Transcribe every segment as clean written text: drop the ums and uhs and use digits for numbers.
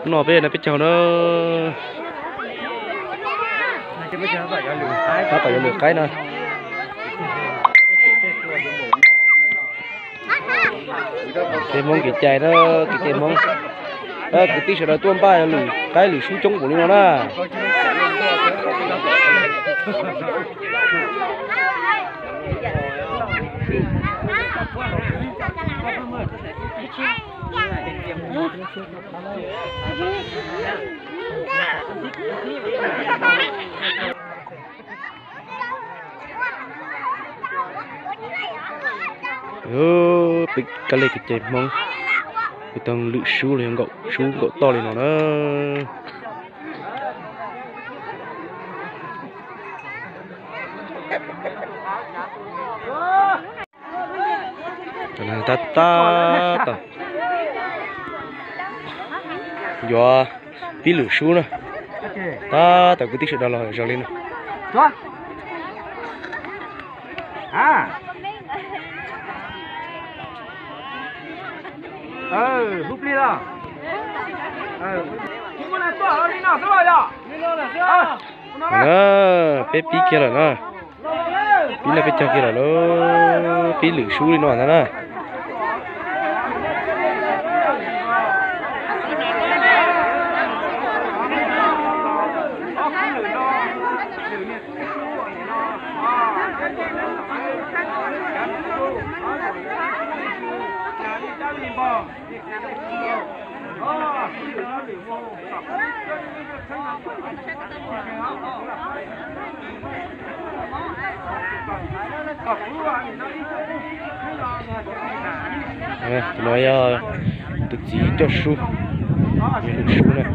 nó bên này biết chào nó ta phải lừa cái này cái mông cái chai nó cái mông cái tí sợi tuôn ba lử cái lử xuống trống của nó na bị cái này cái chai mông cái tầng lự sú lên gậu to lên nó cái này ta giờ tí lự sú nữa ta cái tí sợi đó là rồi lên nữa hút đi đó. Chúng mình to hơn đi nào, sao vậy? bé pí kia là nó, pí là bé cho kia là nó, pí lử sú đi nó là nó. Nói được gì cho su, được su này.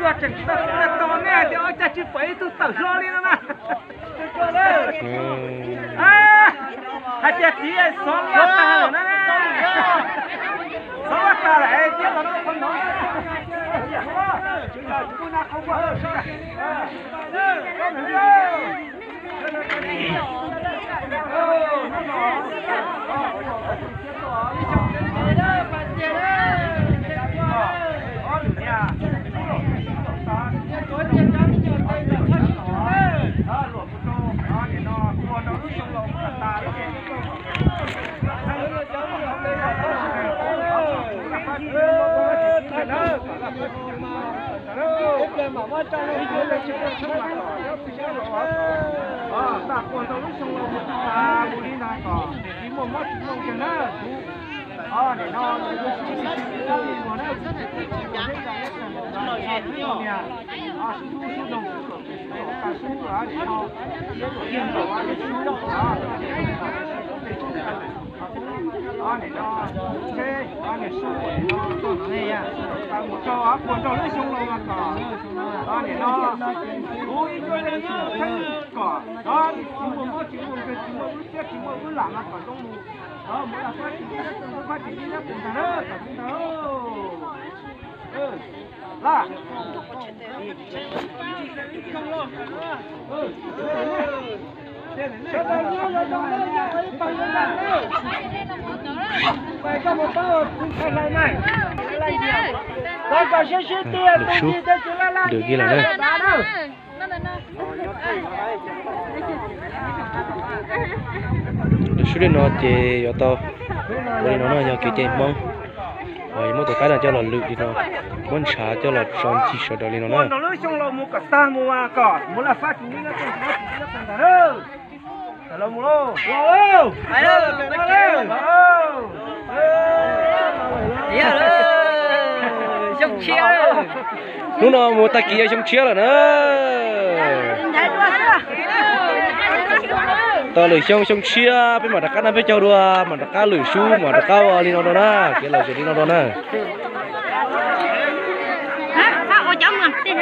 Cho chẳng ta to nè, thì ôi cha chỉ phải tôi tẩu lo đi nữa nè. Hai cha chỉ xóa ta rồi nè. Xóa ta lại, tiếc là nó không nói. Chúng ta không có đâu. Được ghi là đây. Được số điện nó chè ở to, đây nó là cái chè mông, rồi mỗi cái là cho là lự đi nó, muốn xả cho là son chỉ sợ đó lên nó. Nó lưỡi xong là mua cả ta mua cả, muốn là phát chúng nó cũng phát nó thành thật đâu. Hello mua, wow, hello, xong chia lúc nào mua ta kia xong chia là nữa ta lười xong chia bên mà đặt cá nó phải cho đua mà đặt cá lười su mà đặt cá đi nó đó na cái là gì đi nó đó na sao ở trong mà đi